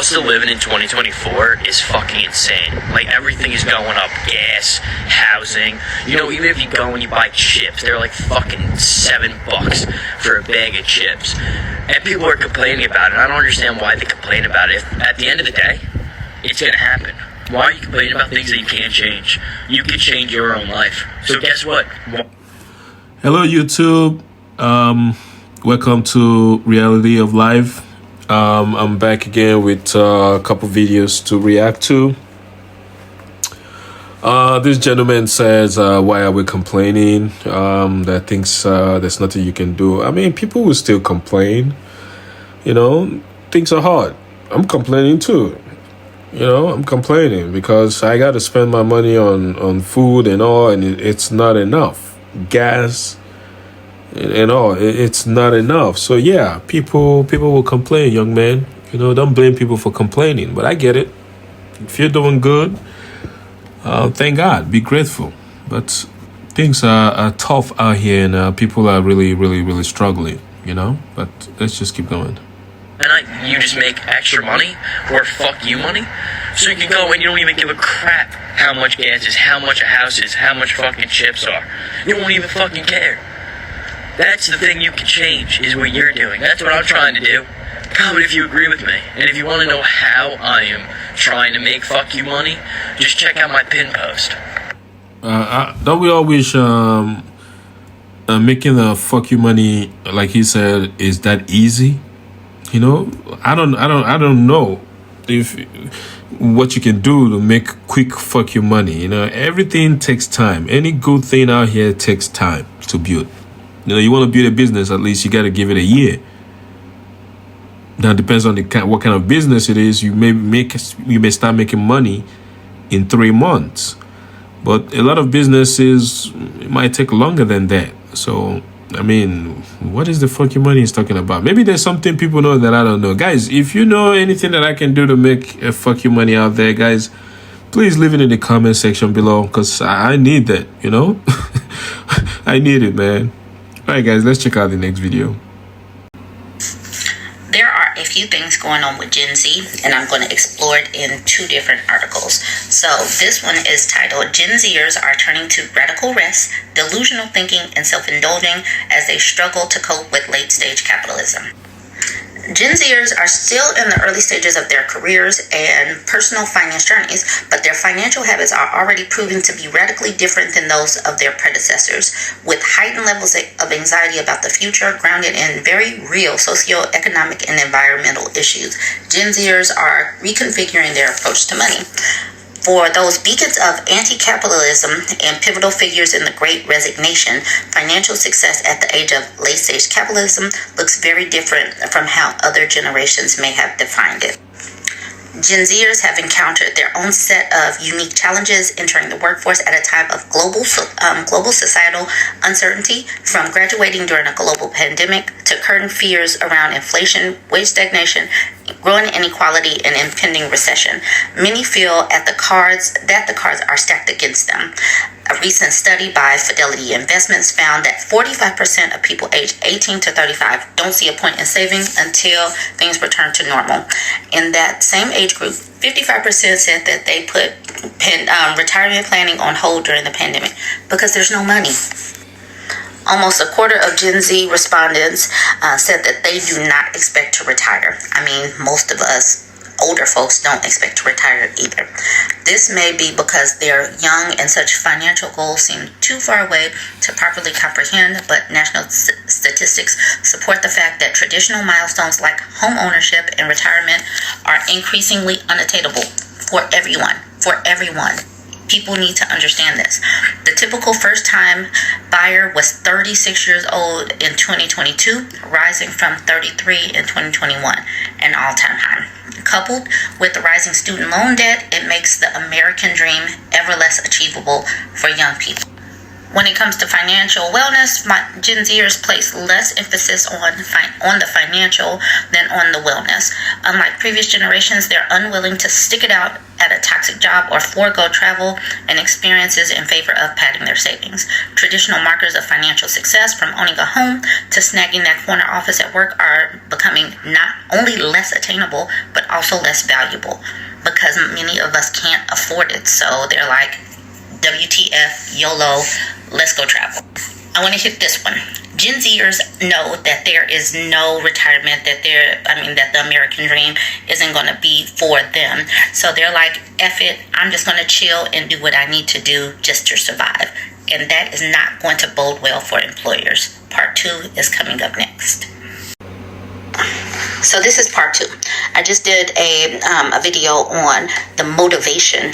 cost of living in 2024 is fucking insane. Like, everything is going up. Gas, housing. You know, even if you go and you buy chips, they're like fucking $7 for a bag of chips. And people are complaining about it. I don't understand why they complain about it. At the end of the day, it's gonna happen. Why are you complaining about things that you can't change? You can change your own life. So guess what? Hello, YouTube. Welcome to Reality of Life. I'm back again with a couple videos to react to. This gentleman says, why are we complaining? That thinks there's nothing you can do. I mean, people will still complain. You know, things are hard. I'm complaining too. You know, I'm complaining because I got to spend my money on food and all, and it's not enough. Gas and all, it's not enough. So yeah, people will complain, young man. You know, don't blame people for complaining, but I get it. If you're doing good, thank God, be grateful. But things are tough out here, and people are really struggling, you know. But let's just keep going. And you just make extra money, or fuck you money, so you can go and you don't even give a crap how much gas is, how much a house is, how much fucking chips are. You won't even fucking care. That's the thing you can change, is what you're doing. That's what I'm trying to do. Comment if you agree with me. And if you want to know how I am trying to make fuck you money, just check out my pin post. Don't we always making the fuck you money, like he said, is that easy? You know, I don't know if what you can do to make quick fuck you money. You know, everything takes time. Any good thing out here takes time to build. You know, you want to build a business, at least you got to give it a year. Now, it depends on what kind of business it is. You may start making money in 3 months, but a lot of businesses, it might take longer than that. So, I mean, what is the fuck your money is talking about? Maybe there's something people know that I don't know. Guys, if you know anything that I can do to make a fuck your money out there, guys, please leave it in the comment section below, because I need that, you know? I need it, man. All right, guys, let's check out the next video. There are a few things going on with Gen Z, and I'm going to explore it in 2 different articles. So this one is titled, Gen Zers are turning to radical rest, delusional thinking, and self-indulging as they struggle to cope with late-stage capitalism. Gen Zers are still in the early stages of their careers and personal finance journeys, but their financial habits are already proving to be radically different than those of their predecessors, with heightened levels of anxiety about the future grounded in very real socioeconomic and environmental issues. Gen Zers are reconfiguring their approach to money. For those beacons of anti-capitalism and pivotal figures in the Great Resignation, financial success at the age of late-stage capitalism looks very different from how other generations may have defined it. Gen Zers have encountered their own set of unique challenges entering the workforce at a time of global societal uncertainty, from graduating during a global pandemic to current fears around inflation, wage stagnation, growing inequality, and impending recession. Many feel that the cards are stacked against them. A recent study by Fidelity Investments found that 45% of people aged 18 to 35 don't see a point in saving until things return to normal. In that same age group, 55% said that they put retirement planning on hold during the pandemic because there's no money. Almost a quarter of Gen Z respondents said that they do not expect to retire. I mean, most of us older folks don't expect to retire either. This may be because they're young and such financial goals seem too far away to properly comprehend, but national statistics support the fact that traditional milestones like home ownership and retirement are increasingly unattainable for everyone. People need to understand this. The typical first-time buyer was 36 years old in 2022, rising from 33 in 2021, an all-time high. Coupled with the rising student loan debt, it makes the American dream ever less achievable for young people. When it comes to financial wellness, Gen Zers place less emphasis on the financial than on the wellness. Unlike previous generations, they're unwilling to stick it out at a toxic job or forego travel and experiences in favor of padding their savings. Traditional markers of financial success, from owning a home to snagging that corner office at work, are becoming not only less attainable, but also less valuable because many of us can't afford it. So they're like, WTF, YOLO, let's go travel. I want to hit this one. Gen Zers know that there is no retirement, that the American dream isn't going to be for them. So they're like, F it, I'm just going to chill and do what I need to do just to survive. And that is not going to bode well for employers. Part 2 is coming up next. So this is part 2. I just did a video on the motivation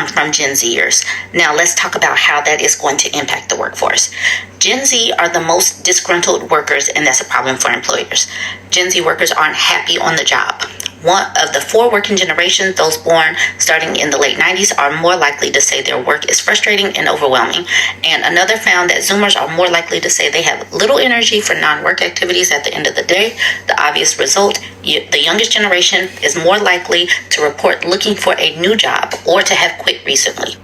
from Gen Zers. Now let's talk about how that is going to impact the workforce. Gen Z are the most disgruntled workers, and that's a problem for employers. Gen Z workers aren't happy on the job. One of the 4 working generations, those born starting in the late 90s, are more likely to say their work is frustrating and overwhelming. And another found that Zoomers are more likely to say they have little energy for non-work activities at the end of the day. The obvious result, the youngest generation is more likely to report looking for a new job or to have quit recently.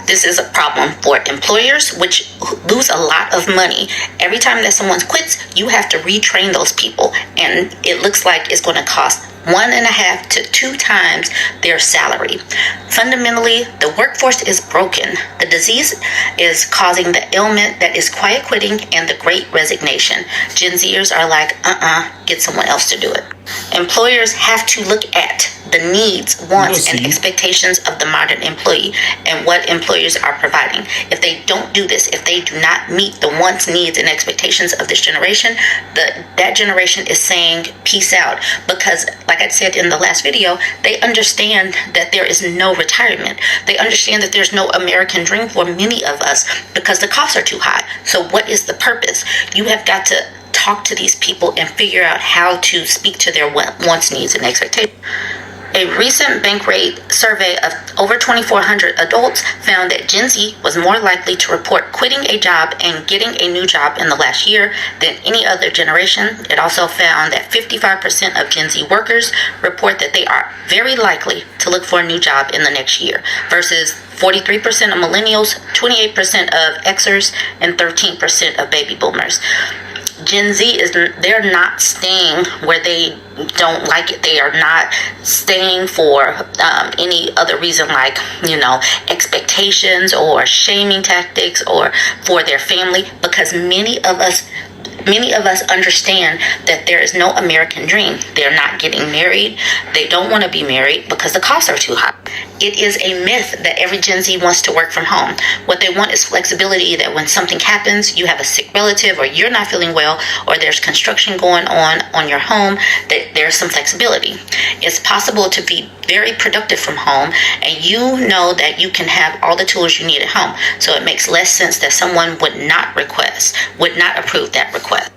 This is a problem for employers, which lose a lot of money. Every time that someone quits, you have to retrain those people, and it looks like it's going to cost 1.5 to 2 times their salary. Fundamentally, the workforce is broken. The disease is causing the ailment that is quiet quitting and the great resignation. Gen Zers are like, get someone else to do it. Employers have to look at the needs, wants, and expectations of the modern employee and what employers are providing. If they don't do this, if they do not meet the wants, needs, and expectations of this generation, that generation is saying peace out. Because, like I said in the last video, they understand that there is no retirement. They understand that there's no American dream for many of us because the costs are too high. So what is the purpose? You have got to talk to these people and figure out how to speak to their wants, needs, and expectations. A recent Bankrate survey of over 2,400 adults found that Gen Z was more likely to report quitting a job and getting a new job in the last year than any other generation. It also found that 55% of Gen Z workers report that they are very likely to look for a new job in the next year, versus 43% of millennials, 28% of Xers, and 13% of baby boomers. Gen Z they're not staying where they don't like it. They are not staying for any other reason, like, expectations or shaming tactics or for their family, because many of us understand that there is no American dream. They're not getting married. They don't want to be married because the costs are too high. It is a myth that every Gen Z wants to work from home. What they want is flexibility, that when something happens, you have a sick relative, or you're not feeling well, or there's construction going on your home, that there's some flexibility. It's possible to be very productive from home, and you know that you can have all the tools you need at home. So it makes less sense that someone would not approve that request.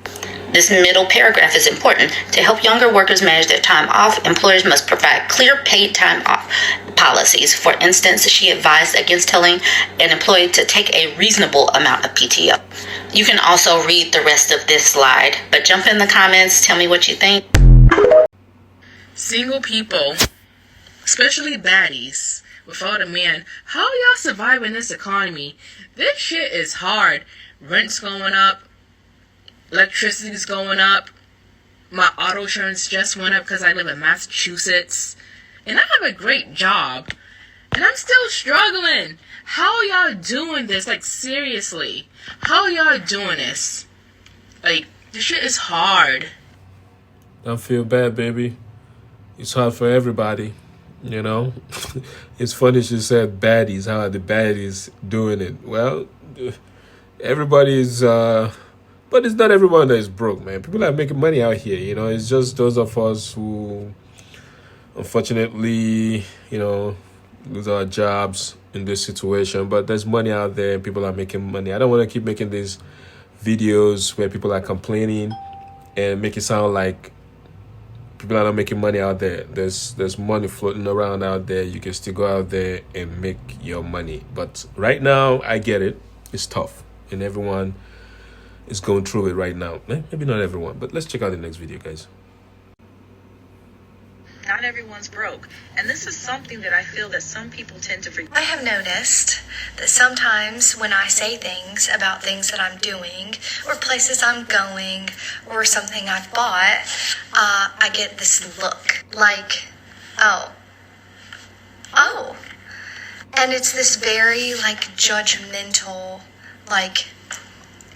This middle paragraph is important. To help younger workers manage their time off, employers must provide clear paid time off policies. For instance, she advised against telling an employee to take a reasonable amount of PTO. You can also read the rest of this slide, but jump in the comments, tell me what you think. Single people, especially baddies, without a man, how y'all survive in this economy? This shit is hard. Rent's going up. Electricity's going up. My auto insurance just went up because I live in Massachusetts. And I have a great job. And I'm still struggling. How y'all doing this? Like, seriously. How y'all doing this? Like, this shit is hard. Don't feel bad, baby. It's hard for everybody, It's funny she said baddies. How are the baddies doing it? Well, everybody's... But it's not everyone that is broke, man. People are making money out here, It's just those of us who, unfortunately, lose our jobs in this situation. But there's money out there and people are making money. I don't want to keep making these videos where people are complaining and make it sound like people are not making money out there. There's money floating around out there. You can still go out there and make your money. But right now, I get it. It's tough. and everyone is going through it right now. Maybe not everyone, but let's check out the next video, guys. Not everyone's broke. And this is something that I feel that some people tend to forget. I have noticed that sometimes when I say things about things that I'm doing or places I'm going or something I've bought, I get this look like, oh. And it's this very like judgmental, like,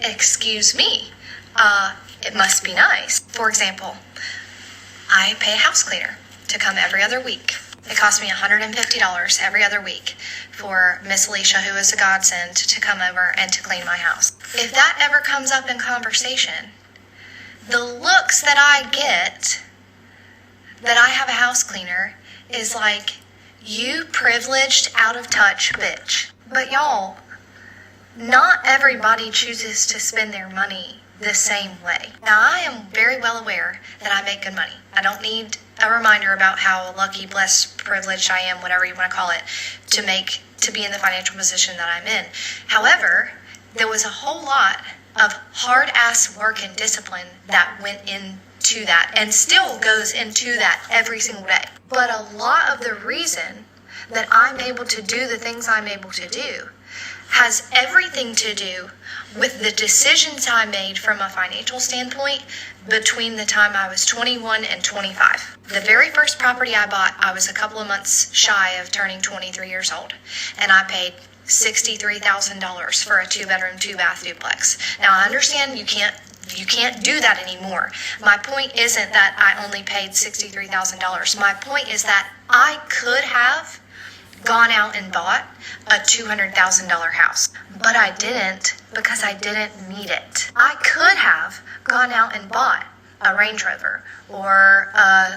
excuse me, it must be nice. For example, I pay a house cleaner to come every other week. It costs me $150 every other week for Miss Alicia, who is a godsend, to come over and to clean my house. If that ever comes up in conversation, the looks that I get that I have a house cleaner is like, you privileged, out of touch bitch. But y'all, not everybody chooses to spend their money the same way. Now, I am very well aware that I make good money. I don't need a reminder about how lucky, blessed, privileged I am, whatever you want to call it, to be in the financial position that I'm in. However, there was a whole lot of hard-ass work and discipline that went into that and still goes into that every single day. But a lot of the reason that I'm able to do the things I'm able to do has everything to do with the decisions I made from a financial standpoint between the time I was 21 and 25. The very first property I bought, I was a couple of months shy of turning 23 years old, and I paid $63,000 for a 2-bedroom, 2-bath duplex. Now, I understand you can't do that anymore. My point isn't that I only paid $63,000. My point is that I could have gone out and bought a $200,000 house, but I didn't because I didn't need it. I could have gone out and bought a Range Rover or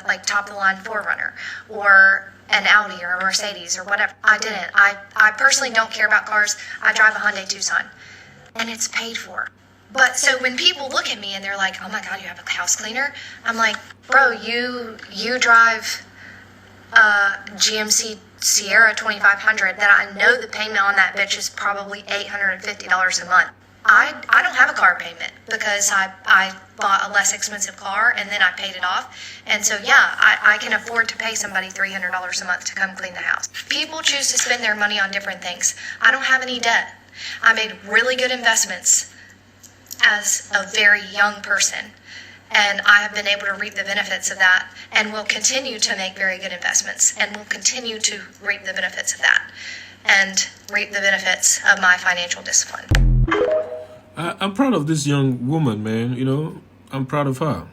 like top-of-the-line 4Runner or an Audi or a Mercedes or whatever. I didn't. I personally don't care about cars. I drive a Hyundai Tucson, and it's paid for. But so when people look at me and they're like, oh my God, you have a house cleaner? I'm like, bro, you drive GMC Sierra 2500 that I know the payment on that bitch is probably $850 a month. I don't have a car payment because I bought a less expensive car and then I paid it off. And so, yeah, I can afford to pay somebody $300 a month to come clean the house. People choose to spend their money on different things. I don't have any debt. I made really good investments as a very young person. And I have been able to reap the benefits of that and will continue to make very good investments and will continue to reap the benefits of that and reap the benefits of my financial discipline. I'm proud of this young woman, man. You know, I'm proud of her.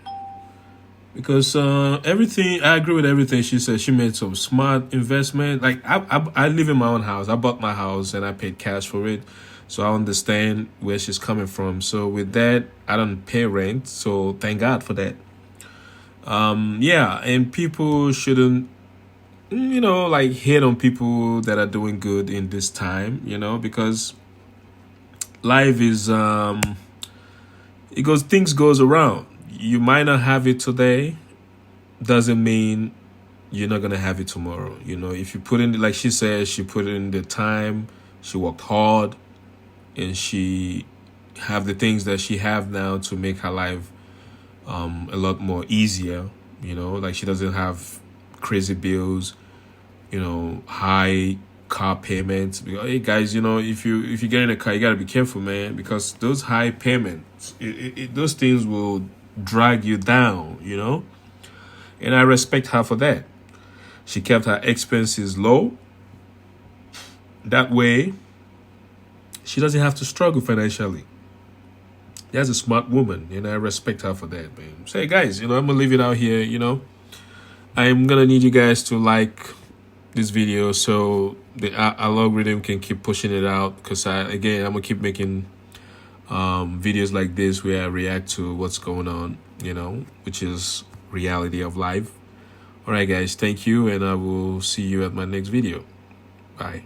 Because everything, I agree with everything she said. She made some smart investment. Like, I live in my own house. I bought my house and I paid cash for it. So I understand where she's coming from. So with that, I don't pay rent. So thank God for that. Yeah, and people shouldn't, you know, like hate on people that are doing good in this time, you know, because life is, things goes around. You might not have it today. Doesn't mean you're not going to have it tomorrow. You know, if you put in, like she said, she put in the time, she worked hard, and she have the things that she have now to make her life a lot more easier, you know, like she doesn't have crazy bills, you know, high car payments. Hey guys, you know, if you get in a car, you got to be careful, man, because those high payments, those things will drag you down, you know, and I respect her for that. She kept her expenses low. That way, she doesn't have to struggle financially. That's a smart woman, and I respect her for that, man. So, hey, guys, you know, I'm going to leave it out here, you know. I'm going to need you guys to like this video so the algorithm can keep pushing it out, because, I'm going to keep making videos like this where I react to what's going on, you know, which is reality of life. All right, guys, thank you, and I will see you at my next video. Bye.